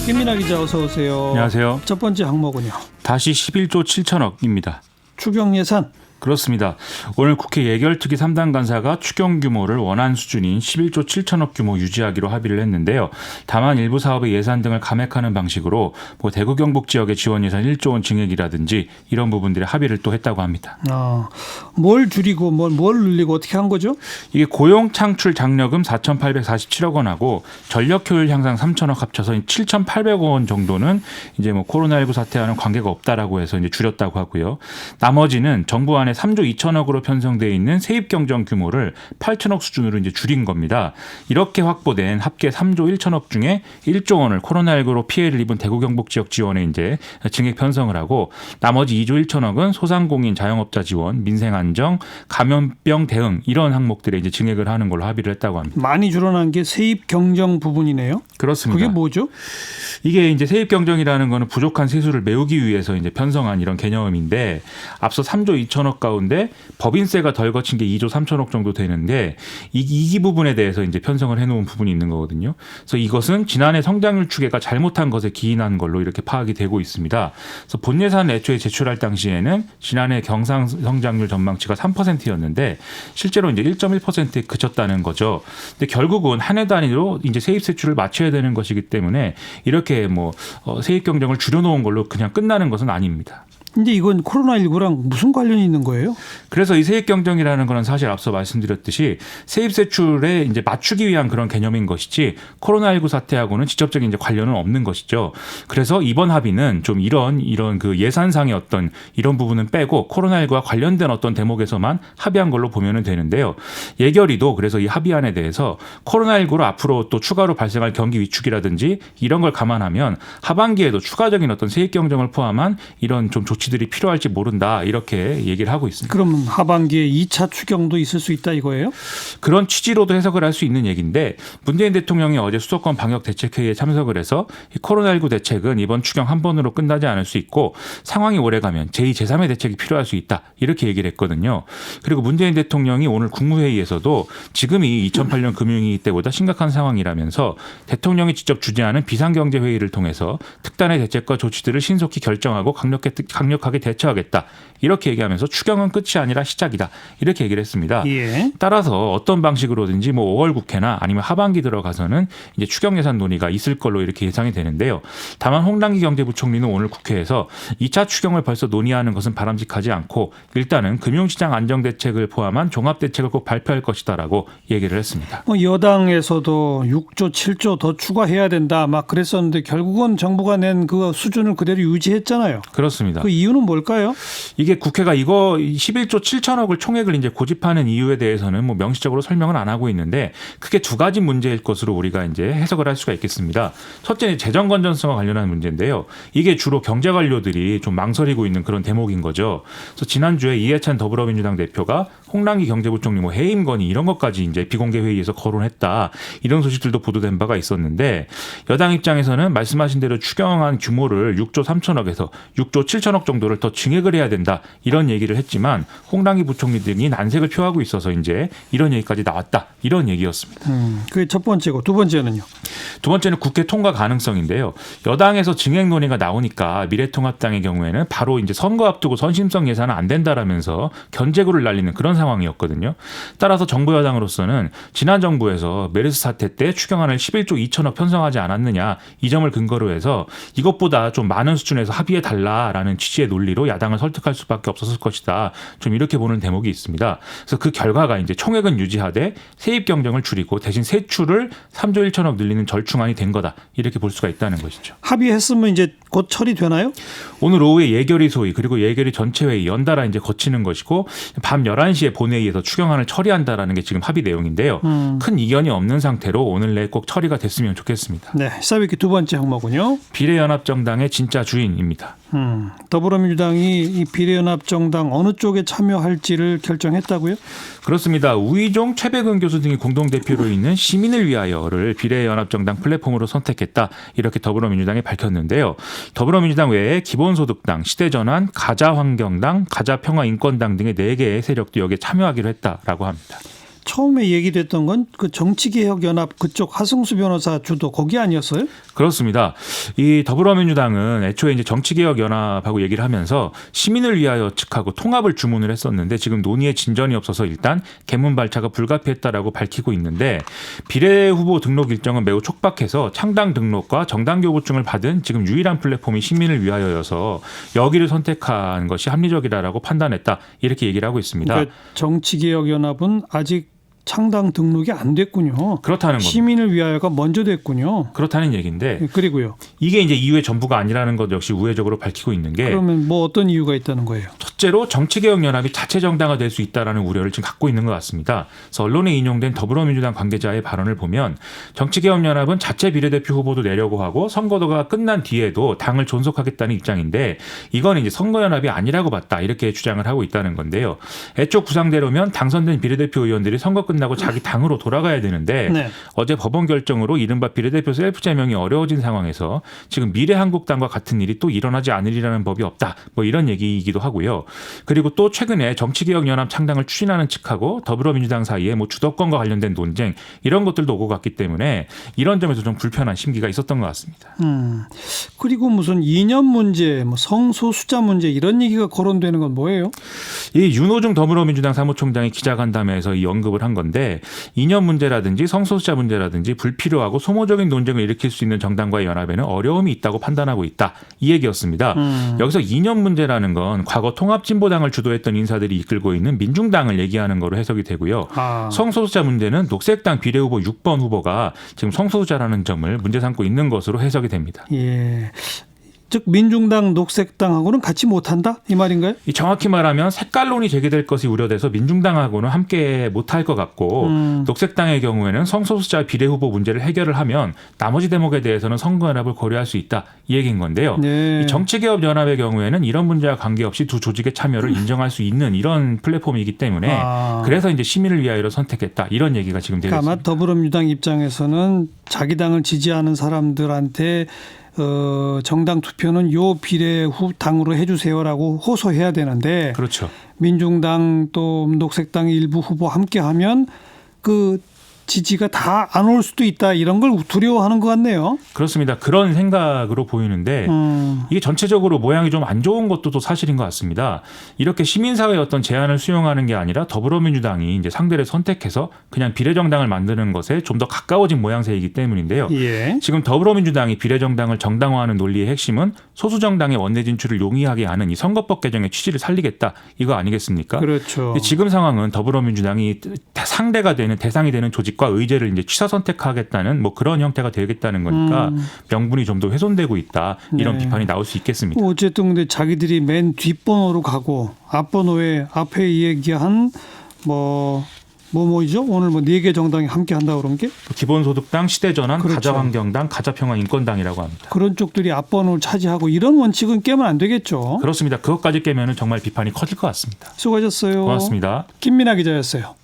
김민하 기자 어서 오세요. 안녕하세요. 첫 번째 항목은요. 다시 11조 7천억입니다. 추경 예산. 그렇습니다. 오늘 국회 예결특위 3당 간사가 추경 규모를 원안 수준인 11조 7천억 규모 유지하기로 합의를 했는데요. 다만 일부 사업의 예산 등을 감액하는 방식으로 대구 경북 지역의 지원 예산 1조 원 증액이라든지 이런 부분들의 합의를 또 했다고 합니다. 뭘 줄이고 뭘 늘리고 어떻게 한 거죠? 이게 고용 창출 장려금 4,847억 원하고 전력 효율 향상 3천억 합쳐서 7,800억 원 정도는 이제 코로나19 사태와는 관계가 없다라고 해서 이제 줄였다고 하고요. 나머지는 정부 안에 3조 2천억으로 편성되어 있는 세입 경정 규모를 8천억 수준으로 이제 줄인 겁니다. 이렇게 확보된 합계 3조 1천억 중에 1조 원을 코로나19로 피해를 입은 대구 경북 지역 지원에 이제 증액 편성을 하고 나머지 2조 1천억은 소상공인 자영업자 지원, 민생 안정, 감염병 대응 이런 항목들에 이제 증액을 하는 걸로 합의를 했다고 합니다. 많이 줄어난 게 세입 경정 부분이네요. 그렇습니다. 그게 뭐죠? 이게 이제 세입 경정이라는 거는 부족한 세수를 메우기 위해서 이제 편성한 이런 개념인데 앞서 3조 2천억 가운데 법인세가 덜 거친 게 2조 3천억 정도 되는데 이 부분에 대해서 이제 편성을 해놓은 부분이 있는 거거든요. 그래서 이것은 지난해 성장률 추계가 잘못한 것에 기인한 걸로 이렇게 파악이 되고 있습니다. 그래서 본 예산 애초에 제출할 당시에는 지난해 경상 성장률 전망치가 3%였는데 실제로 이제 1.1%에 그쳤다는 거죠. 근데 결국은 한 해 단위로 이제 세입 세출을 맞춰야 되는 것이기 때문에 이렇게 세입 경정을 줄여놓은 걸로 그냥 끝나는 것은 아닙니다. 근데 이건 코로나19랑 무슨 관련이 있는 거예요? 그래서 이 세입 경정이라는 거는 사실 앞서 말씀드렸듯이 세입 세출에 이제 맞추기 위한 그런 개념인 것이지 코로나19 사태하고는 직접적인 이제 관련은 없는 것이죠. 그래서 이번 합의는 좀 이런 그 예산상의 어떤 이런 부분은 빼고 코로나19와 관련된 어떤 대목에서만 합의한 걸로 보면은 되는데요. 예결위도 그래서 이 합의안에 대해서 코로나19로 앞으로 또 추가로 발생할 경기 위축이라든지 이런 걸 감안하면 하반기에도 추가적인 어떤 세입 경정을 포함한 이런 좀 조치들이 필요할지 모른다 이렇게 얘기를 하고 있습니다. 그럼 하반기에 2차 추경도 있을 수 있다 이거예요? 그런 취지로도 해석을 할 수 있는 얘기인데 문재인 대통령이 어제 수도권 방역대책회의에 참석을 해서 이 코로나19 대책은 이번 추경 한 번으로 끝나지 않을 수 있고 상황이 오래가면 제2, 제3의 대책이 필요할 수 있다 이렇게 얘기를 했거든요. 그리고 문재인 대통령이 오늘 국무회의에서도 지금이 2008년 금융위기 때보다 심각한 상황이라면서 대통령이 직접 주재하는 비상경제회의를 통해서 특단의 대책과 조치들을 신속히 결정하고 강력하게 대처하겠다 이렇게 얘기하면서 추경은 끝이 아니라 시작이다 이렇게 얘기를 했습니다. 예. 따라서 어떤 방식으로든지 5월 국회나 아니면 하반기 들어가서는 이제 추경 예산 논의가 있을 걸로 이렇게 예상이 되는데요. 다만 홍남기 경제부총리는 오늘 국회에서 2차 추경을 벌써 논의하는 것은 바람직하지 않고 일단은 금융시장 안정대책을 포함한 종합대책을 꼭 발표할 것이다라고 얘기를 했습니다. 여당에서도 6조 7조 더 추가해야 된다 막 그랬었는데 결국은 정부가 낸 그 수준을 그대로 유지했잖아요. 그렇습니다. 그 이유는 뭘까요? 이게 국회가 이거 11조 7천억을 총액을 이제 고집하는 이유에 대해서는 명시적으로 설명은 안 하고 있는데 크게 두 가지 문제일 것으로 우리가 이제 해석을 할 수가 있겠습니다. 첫째는 재정 건전성과 관련한 문제인데요. 이게 주로 경제 관료들이 좀 망설이고 있는 그런 대목인 거죠. 그래서 지난주에 이해찬 더불어민주당 대표가 홍남기 경제부총리 해임 건의 이런 것까지 이제 비공개 회의에서 거론했다. 이런 소식들도 보도된 바가 있었는데 여당 입장에서는 말씀하신 대로 추경안 규모를 6조 3천억에서 6조 7천억 정도를 더 증액을 해야 된다. 이런 얘기를 했지만 홍남기 부총리 등이 난색을 표하고 있어서 이제 이런 얘기까지 나왔다. 이런 얘기였습니다. 그게 첫 번째고 두 번째는요? 두 번째는 국회 통과 가능성인데요. 여당에서 증액 논의가 나오니까 미래통합당의 경우에는 바로 이제 선거 앞두고 선심성 예산은 안 된다라면서 견제구를 날리는 그런 상황이었거든요. 따라서 정부 여당으로서는 지난 정부에서 메르스 사태 때 추경안을 11조 2천억 편성하지 않았느냐 이 점을 근거로 해서 이것보다 좀 많은 수준에서 합의해 달라라는 취지의 논리로 야당을 설득할 수밖에 없었을 것이다. 좀 이렇게 보는 대목이 있습니다. 그래서 그 결과가 이제 총액은 유지하되 세입 경정을 줄이고 대신 세출을 3조 1천억 늘리는 절충안이 된 거다. 이렇게 볼 수가 있다는 것이죠. 합의했으면 이제 곧 처리되나요? 오늘 오후에 예결위 소위 그리고 예결위 전체 회의 연달아 이제 거치는 것이고 밤 11시에 본회의에서 추경안을 처리한다라는 게 지금 합의 내용인데요. 큰 이견이 없는 상태로 오늘 내에 꼭 처리가 됐으면 좋겠습니다. 네, 시사위키 두 번째 항목은요. 비례연합정당의 진짜 주인입니다. 더불어민주당이 이 비례연합정당 어느 쪽에 참여할지를 결정했다고요? 그렇습니다. 우희종, 최백은 교수 등이 공동대표로 있는 시민을 위하여를 비례연합정당 플랫폼으로 선택했다. 이렇게 더불어민주당이 밝혔는데요. 더불어민주당 외에 기본소득당, 시대전환, 가자환경당, 가자평화인권당 등의 4개의 세력도 여기에 참여하기로 했다라고 합니다. 처음에 얘기됐던 건 그 정치개혁연합 그쪽 하승수 변호사 주도 거기 아니었어요? 그렇습니다. 이 더불어민주당은 애초에 이제 정치개혁연합하고 얘기를 하면서 시민을 위하여 측하고 통합을 주문을 했었는데 지금 논의에 진전이 없어서 일단 개문 발차가 불가피했다라고 밝히고 있는데 비례 후보 등록 일정은 매우 촉박해서 창당 등록과 정당 교부증을 받은 지금 유일한 플랫폼이 시민을 위하여여서 여기를 선택한 것이 합리적이다라고 판단했다 이렇게 얘기를 하고 있습니다. 그러니까 정치개혁연합은 아직 창당 등록이 안 됐군요. 그렇다는 겁니다. 시민을 위하여가 먼저 됐군요. 그렇다는 얘기인데 그리고요. 이게 이제 이유의 전부가 아니라는 것 역시 우회적으로 밝히고 있는 게 그러면 뭐 어떤 이유가 있다는 거예요? 첫째로 정치개혁연합이 자체 정당화될 수 있다는 우려를 지금 갖고 있는 것 같습니다. 그래서 언론에 인용된 더불어민주당 관계자의 발언을 보면 정치개혁연합은 자체 비례대표 후보도 내려고 하고 선거가 끝난 뒤에도 당을 존속하겠다는 입장인데 이건 이제 선거연합이 아니라고 봤다 이렇게 주장을 하고 있다는 건데요. 애초 구상대로면 당선된 비례대표 의원들이 선거 끝나고 자기 당으로 돌아가야 되는데 네. 어제 법원 결정으로 이른바 비례대표 셀프 제명이 어려워진 상황에서 지금 미래한국당과 같은 일이 또 일어나지 않으리라는 법이 없다. 뭐 이런 얘기이기도 하고요. 그리고 또 최근에 정치개혁연합 창당을 추진하는 측하고 더불어민주당 사이에 뭐 주도권과 관련된 논쟁 이런 것들도 오고 갔기 때문에 이런 점에서 좀 불편한 심기가 있었던 것 같습니다. 그리고 무슨 이념 문제, 뭐 성소수자 문제 이런 얘기가 거론되는 건 뭐예요? 이 윤호중 더불어민주당 사무총장이 기자간담회에서 이 언급을 한 건데 이념 문제라든지 성소수자 문제라든지 불필요하고 소모적인 논쟁을 일으킬 수 있는 정당과의 연합에는 어려움이 있다고 판단하고 있다. 이 얘기였습니다. 여기서 이념 문제라는 건 과거 통합진보당을 주도했던 인사들이 이끌고 있는 민중당을 얘기하는 거로 해석이 되고요. 성소수자 문제는 녹색당 비례후보 6번 후보가 지금 성소수자라는 점을 문제 삼고 있는 것으로 해석이 됩니다. 예. 즉 민중당, 녹색당하고는 같이 못한다 이 말인가요? 이 정확히 말하면 색깔론이 제기될 것이 우려돼서 민중당하고는 함께 못할 것 같고 녹색당의 경우에는 성소수자 비례 후보 문제를 해결을 하면 나머지 대목에 대해서는 선거연합을 고려할 수 있다 이 얘기인 건데요. 네. 이 정치개혁연합의 경우에는 이런 문제와 관계없이 두 조직의 참여를 인정할 수 있는 이런 플랫폼이기 때문에 그래서 이제 시민을 위하여를 선택했다 이런 얘기가 지금 되고 아마 있습니다. 더불어민주당 입장에서는 자기 당을 지지하는 사람들한테 정당 투표는 요 비례 당으로 해주세요라고 호소해야 되는데 그렇죠. 민중당 또 녹색당 일부 후보 함께하면 그 지지가 다 안 올 수도 있다 이런 걸 두려워하는 것 같네요. 그렇습니다. 그런 생각으로 보이는데 이게 전체적으로 모양이 좀 안 좋은 것도 또 사실인 것 같습니다. 이렇게 시민사회의 어떤 제안을 수용하는 게 아니라 더불어민주당이 이제 상대를 선택해서 그냥 비례정당을 만드는 것에 좀 더 가까워진 모양새이기 때문인데요. 예. 지금 더불어민주당이 비례정당을 정당화하는 논리의 핵심은 소수정당의 원내 진출을 용이하게 하는 이 선거법 개정의 취지를 살리겠다 이거 아니겠습니까? 그렇죠. 근데 지금 상황은 더불어민주당이 상대가 되는 대상이 되는 조직과 의제를 이제 취사 선택하겠다는 뭐 그런 형태가 되겠다는 거니까 명분이 좀 더 훼손되고 있다 이런 네. 비판이 나올 수 있겠습니다. 어쨌든 근데 자기들이 맨 뒷번호로 가고 앞번호에 앞에 얘기한 뭐이죠? 오늘 뭐 4개 정당이 함께 한다고 그런 게 기본소득당, 시대전환, 그렇죠. 가자환경당, 가자평화인권당이라고 합니다. 그런 쪽들이 앞번호를 차지하고 이런 원칙은 깨면 안 되겠죠. 그렇습니다. 그것까지 깨면은 정말 비판이 커질 것 같습니다. 수고하셨어요. 고맙습니다. 김민아 기자였어요.